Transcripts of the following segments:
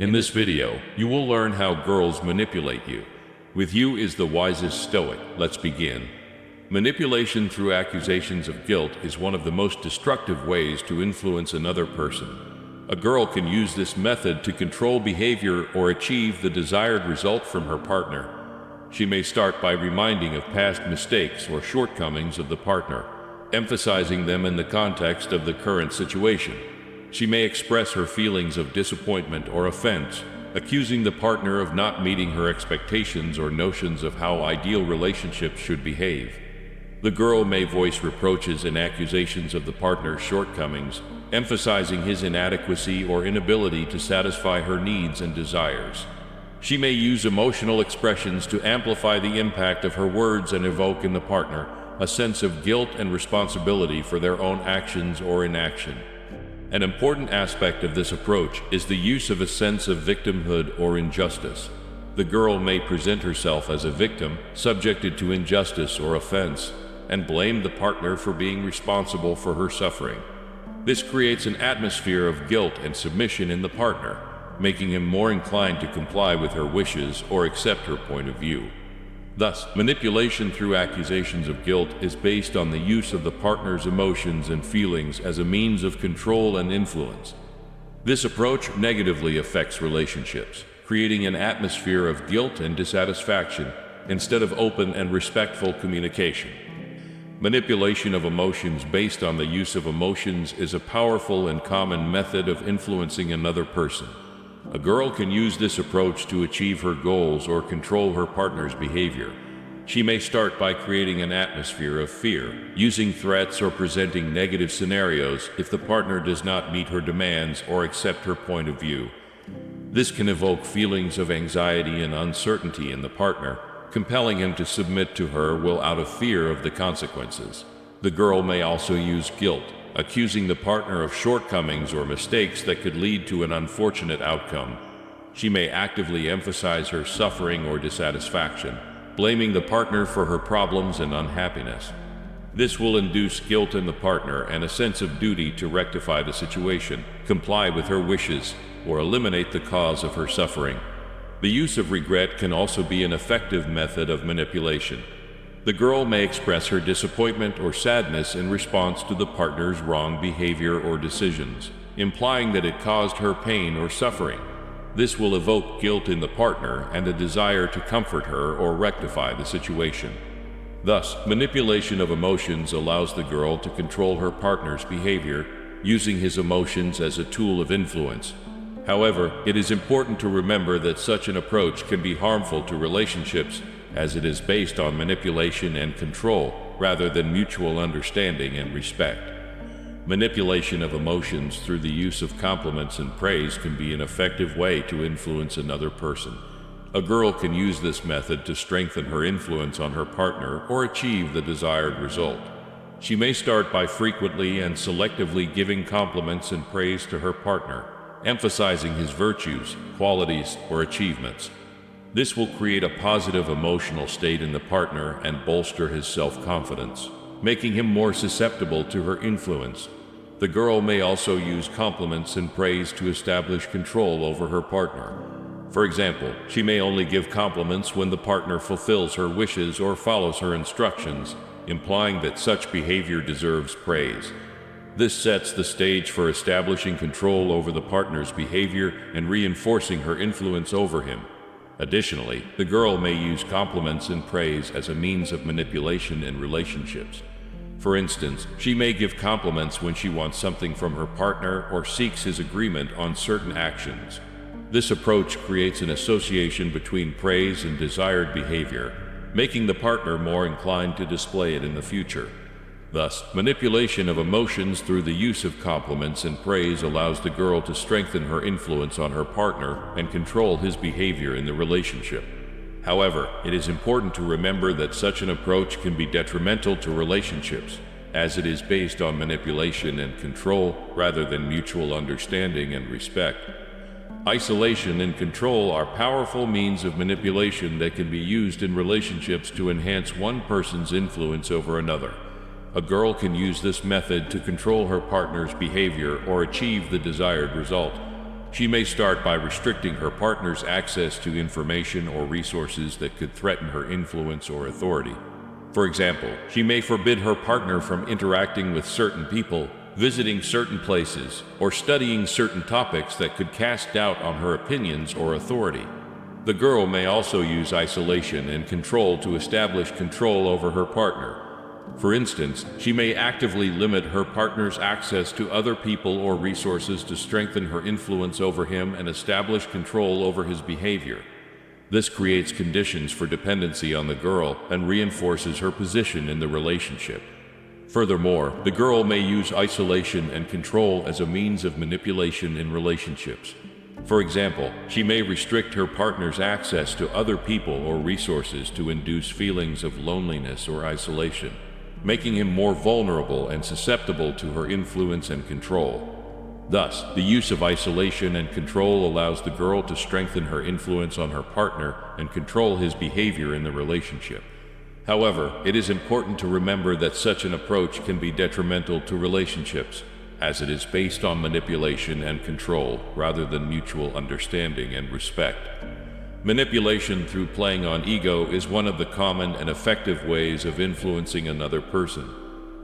In this video, you will learn how girls manipulate you. With you is the wisest Stoic. Let's begin. Manipulation through accusations of guilt is one of the most destructive ways to influence another person. A girl can use this method to control behavior or achieve the desired result from her partner. She may start by reminding of past mistakes or shortcomings of the partner, emphasizing them in the context of the current situation. She may express her feelings of disappointment or offense, accusing the partner of not meeting her expectations or notions of how ideal relationships should behave. The girl may voice reproaches and accusations of the partner's shortcomings, emphasizing his inadequacy or inability to satisfy her needs and desires. She may use emotional expressions to amplify the impact of her words and evoke in the partner a sense of guilt and responsibility for their own actions or inaction. An important aspect of this approach is the use of a sense of victimhood or injustice. The girl may present herself as a victim, subjected to injustice or offense, and blame the partner for being responsible for her suffering. This creates an atmosphere of guilt and submission in the partner, making him more inclined to comply with her wishes or accept her point of view. Thus, manipulation through accusations of guilt is based on the use of the partner's emotions and feelings as a means of control and influence. This approach negatively affects relationships, creating an atmosphere of guilt and dissatisfaction instead of open and respectful communication. Manipulation of emotions based on the use of emotions is a powerful and common method of influencing another person. A girl can use this approach to achieve her goals or control her partner's behavior. She may start by creating an atmosphere of fear, using threats or presenting negative scenarios if the partner does not meet her demands or accept her point of view. This can evoke feelings of anxiety and uncertainty in the partner, compelling him to submit to her will out of fear of the consequences. The girl may also use guilt, accusing the partner of shortcomings or mistakes that could lead to an unfortunate outcome. She may actively emphasize her suffering or dissatisfaction, blaming the partner for her problems and unhappiness. This will induce guilt in the partner and a sense of duty to rectify the situation, comply with her wishes, or eliminate the cause of her suffering. The use of regret can also be an effective method of manipulation. The girl may express her disappointment or sadness in response to the partner's wrong behavior or decisions, implying that it caused her pain or suffering. This will evoke guilt in the partner and a desire to comfort her or rectify the situation. Thus, manipulation of emotions allows the girl to control her partner's behavior, using his emotions as a tool of influence. However, it is important to remember that such an approach can be harmful to relationships, as it is based on manipulation and control rather than mutual understanding and respect. Manipulation of emotions through the use of compliments and praise can be an effective way to influence another person. A girl can use this method to strengthen her influence on her partner or achieve the desired result. She may start by frequently and selectively giving compliments and praise to her partner, emphasizing his virtues, qualities, or achievements. This will create a positive emotional state in the partner and bolster his self-confidence, making him more susceptible to her influence. The girl may also use compliments and praise to establish control over her partner. For example, she may only give compliments when the partner fulfills her wishes or follows her instructions, implying that such behavior deserves praise. This sets the stage for establishing control over the partner's behavior and reinforcing her influence over him. Additionally, the girl may use compliments and praise as a means of manipulation in relationships. For instance, she may give compliments when she wants something from her partner or seeks his agreement on certain actions. This approach creates an association between praise and desired behavior, making the partner more inclined to display it in the future. Thus, manipulation of emotions through the use of compliments and praise allows the girl to strengthen her influence on her partner and control his behavior in the relationship. However, it is important to remember that such an approach can be detrimental to relationships, as it is based on manipulation and control rather than mutual understanding and respect. Isolation and control are powerful means of manipulation that can be used in relationships to enhance one person's influence over another. A girl can use this method to control her partner's behavior or achieve the desired result. she may start by restricting her partner's access to information or resources that could threaten her influence or authority. For example, she may forbid her partner from interacting with certain people, visiting certain places, or studying certain topics that could cast doubt on her opinions or authority. The girl may also use isolation and control to establish control over her partner. For instance, she may actively limit her partner's access to other people or resources to strengthen her influence over him and establish control over his behavior. This creates conditions for dependency on the girl and reinforces her position in the relationship. Furthermore, the girl may use isolation and control as a means of manipulation in relationships. For example, she may restrict her partner's access to other people or resources to induce feelings of loneliness or isolation, making him more vulnerable and susceptible to her influence and control. Thus, the use of isolation and control allows the girl to strengthen her influence on her partner and control his behavior in the relationship. However, it is important to remember that such an approach can be detrimental to relationships, as it is based on manipulation and control rather than mutual understanding and respect. Manipulation through playing on ego is one of the common and effective ways of influencing another person.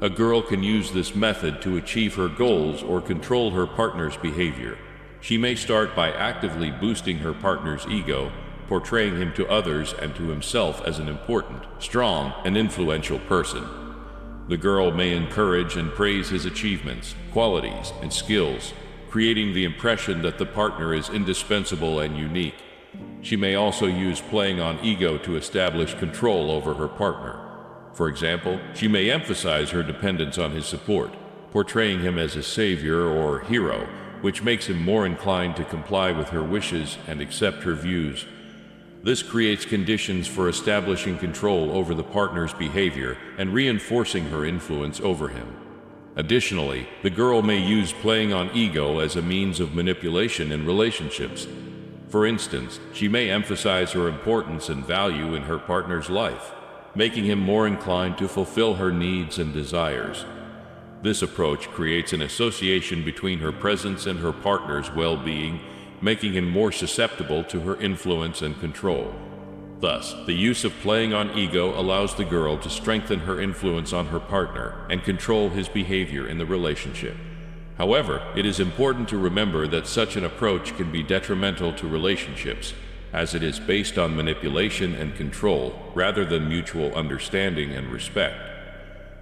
A girl can use this method to achieve her goals or control her partner's behavior. She may start by actively boosting her partner's ego, portraying him to others and to himself as an important, strong, and influential person. The girl may encourage and praise his achievements, qualities, and skills, creating the impression that the partner is indispensable and unique. She may also use playing on ego to establish control over her partner. For example, she may emphasize her dependence on his support, portraying him as a savior or hero, which makes him more inclined to comply with her wishes and accept her views. This creates conditions for establishing control over the partner's behavior and reinforcing her influence over him. Additionally, the girl may use playing on ego as a means of manipulation in relationships. For instance, she may emphasize her importance and value in her partner's life, making him more inclined to fulfill her needs and desires. This approach creates an association between her presence and her partner's well-being, making him more susceptible to her influence and control. Thus, the use of playing on ego allows the girl to strengthen her influence on her partner and control his behavior in the relationship. However, it is important to remember that such an approach can be detrimental to relationships, as it is based on manipulation and control rather than mutual understanding and respect.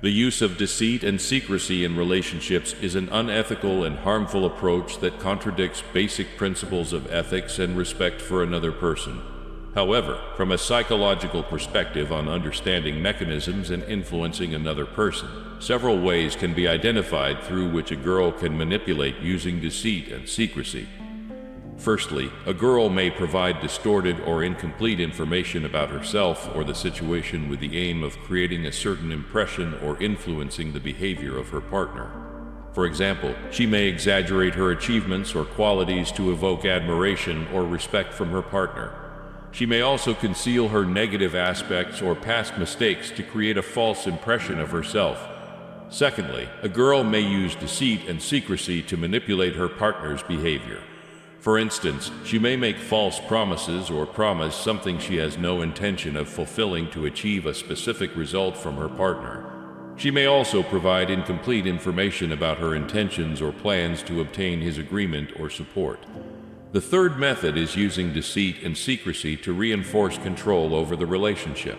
The use of deceit and secrecy in relationships is an unethical and harmful approach that contradicts basic principles of ethics and respect for another person. However, from a psychological perspective on understanding mechanisms and influencing another person, several ways can be identified through which a girl can manipulate using deceit and secrecy. Firstly, a girl may provide distorted or incomplete information about herself or the situation with the aim of creating a certain impression or influencing the behavior of her partner. For example, she may exaggerate her achievements or qualities to evoke admiration or respect from her partner. She may also conceal her negative aspects or past mistakes to create a false impression of herself. Secondly, a girl may use deceit and secrecy to manipulate her partner's behavior. For instance, she may make false promises or promise something she has no intention of fulfilling to achieve a specific result from her partner. She may also provide incomplete information about her intentions or plans to obtain his agreement or support. The third method is using deceit and secrecy to reinforce control over the relationship.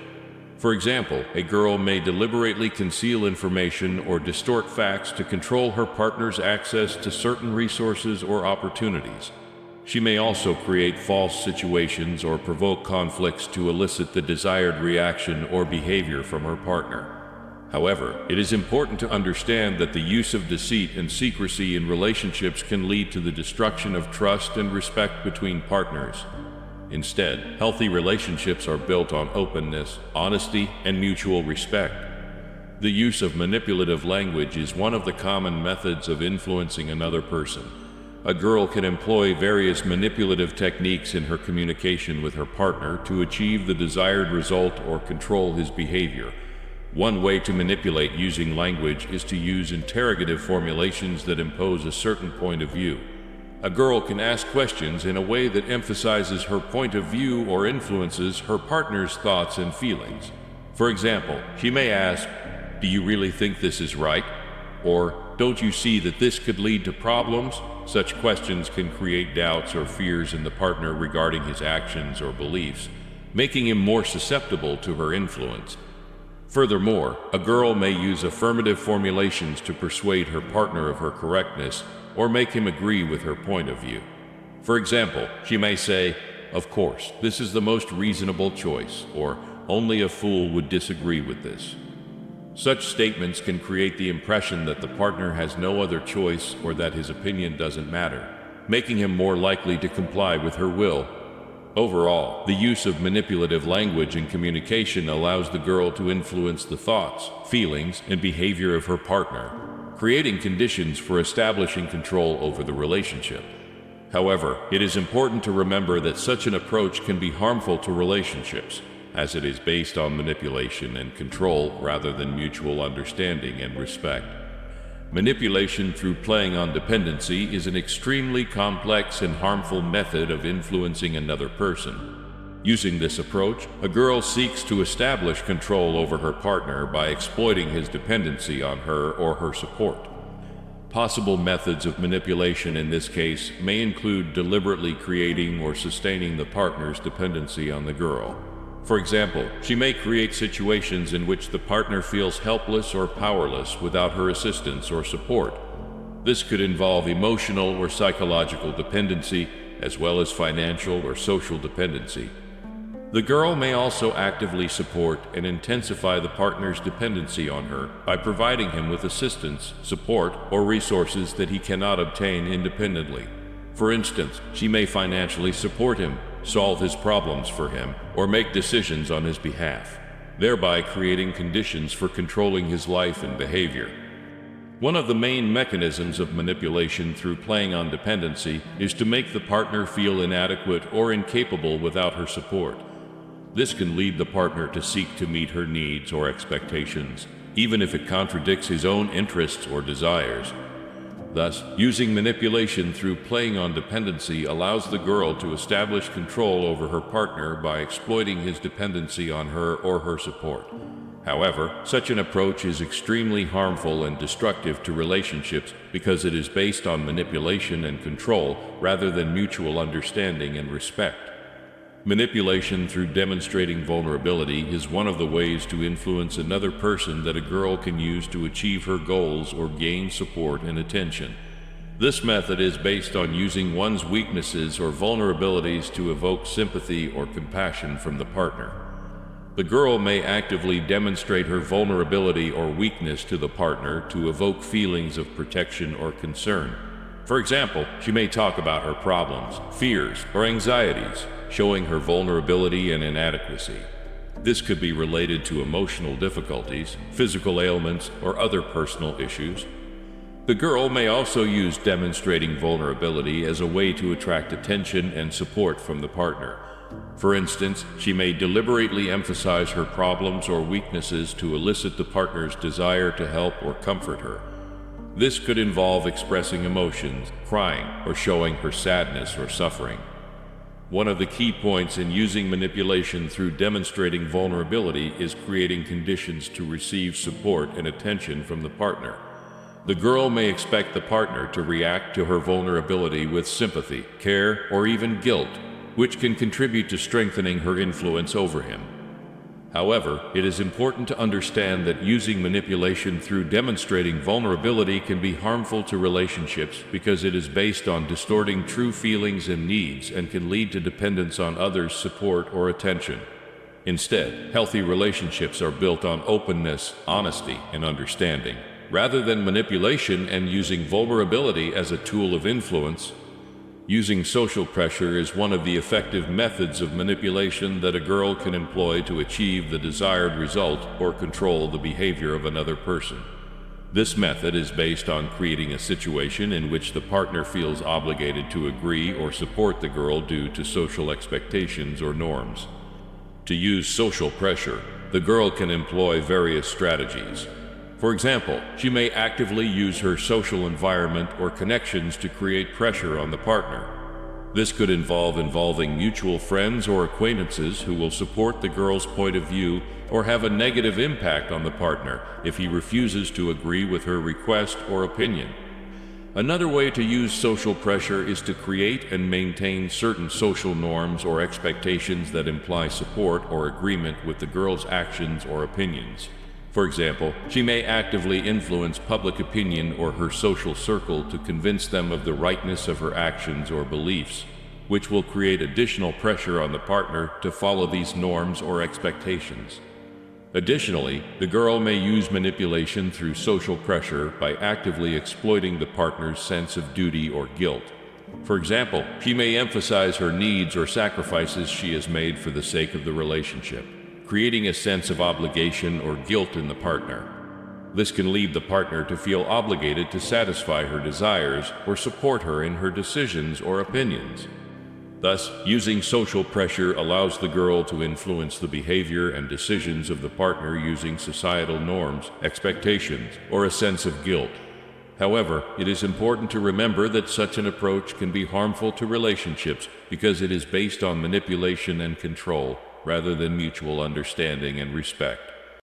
For example, a girl may deliberately conceal information or distort facts to control her partner's access to certain resources or opportunities. She may also create false situations or provoke conflicts to elicit the desired reaction or behavior from her partner. However, it is important to understand that the use of deceit and secrecy in relationships can lead to the destruction of trust and respect between partners. Instead, healthy relationships are built on openness, honesty, and mutual respect. The use of manipulative language is one of the common methods of influencing another person. A girl can employ various manipulative techniques in her communication with her partner to achieve the desired result or control his behavior. One way to manipulate using language is to use interrogative formulations that impose a certain point of view. A girl can ask questions in a way that emphasizes her point of view or influences her partner's thoughts and feelings. For example, she may ask, "Do you really think this is right?" Or, "Don't you see that this could lead to problems?" Such questions can create doubts or fears in the partner regarding his actions or beliefs, making him more susceptible to her influence. Furthermore, a girl may use affirmative formulations to persuade her partner of her correctness or make him agree with her point of view. For example, she may say, "Of course, this is the most reasonable choice," or "Only a fool would disagree with this." Such statements can create the impression that the partner has no other choice or that his opinion doesn't matter, making him more likely to comply with her will. Overall, the use of manipulative language in communication allows the girl to influence the thoughts, feelings, and behavior of her partner, creating conditions for establishing control over the relationship. However, it is important to remember that such an approach can be harmful to relationships, as it is based on manipulation and control rather than mutual understanding and respect. Manipulation through playing on dependency is an extremely complex and harmful method of influencing another person. Using this approach, a girl seeks to establish control over her partner by exploiting his dependency on her or her support. Possible methods of manipulation in this case may include deliberately creating or sustaining the partner's dependency on the girl. For example, she may create situations in which the partner feels helpless or powerless without her assistance or support. This could involve emotional or psychological dependency, as well as financial or social dependency. The girl may also actively support and intensify the partner's dependency on her by providing him with assistance, support, or resources that he cannot obtain independently. For instance, she may financially support him, solve his problems for him, or make decisions on his behalf, thereby creating conditions for controlling his life and behavior. One of the main mechanisms of manipulation through playing on dependency is to make the partner feel inadequate or incapable without her support. This can lead the partner to seek to meet her needs or expectations, even if it contradicts his own interests or desires. Thus, using manipulation through playing on dependency allows the girl to establish control over her partner by exploiting his dependency on her or her support. However, such an approach is extremely harmful and destructive to relationships because it is based on manipulation and control rather than mutual understanding and respect. Manipulation through demonstrating vulnerability is one of the ways to influence another person that a girl can use to achieve her goals or gain support and attention. This method is based on using one's weaknesses or vulnerabilities to evoke sympathy or compassion from the partner. The girl may actively demonstrate her vulnerability or weakness to the partner to evoke feelings of protection or concern. For example, she may talk about her problems, fears, or anxieties, showing her vulnerability and inadequacy. This could be related to emotional difficulties, physical ailments, or other personal issues. The girl may also use demonstrating vulnerability as a way to attract attention and support from the partner. For instance, she may deliberately emphasize her problems or weaknesses to elicit the partner's desire to help or comfort her. This could involve expressing emotions, crying, or showing her sadness or suffering. One of the key points in using manipulation through demonstrating vulnerability is creating conditions to receive support and attention from the partner. The girl may expect the partner to react to her vulnerability with sympathy, care, or even guilt, which can contribute to strengthening her influence over him. However, it is important to understand that using manipulation through demonstrating vulnerability can be harmful to relationships because it is based on distorting true feelings and needs and can lead to dependence on others' support or attention. Instead, healthy relationships are built on openness, honesty, and understanding, rather than manipulation and using vulnerability as a tool of influence. Using social pressure is one of the effective methods of manipulation that a girl can employ to achieve the desired result or control the behavior of another person. This method is based on creating a situation in which the partner feels obligated to agree or support the girl due to social expectations or norms. To use social pressure, the girl can employ various strategies. For example, she may actively use her social environment or connections to create pressure on the partner. This could involving mutual friends or acquaintances who will support the girl's point of view or have a negative impact on the partner if he refuses to agree with her request or opinion. Another way to use social pressure is to create and maintain certain social norms or expectations that imply support or agreement with the girl's actions or opinions. For example, she may actively influence public opinion or her social circle to convince them of the rightness of her actions or beliefs, which will create additional pressure on the partner to follow these norms or expectations. Additionally, the girl may use manipulation through social pressure by actively exploiting the partner's sense of duty or guilt. For example, she may emphasize her needs or sacrifices she has made for the sake of the relationship, creating a sense of obligation or guilt in the partner. This can lead the partner to feel obligated to satisfy her desires or support her in her decisions or opinions. Thus, using social pressure allows the girl to influence the behavior and decisions of the partner using societal norms, expectations, or a sense of guilt. However, it is important to remember that such an approach can be harmful to relationships because it is based on manipulation and control rather than mutual understanding and respect.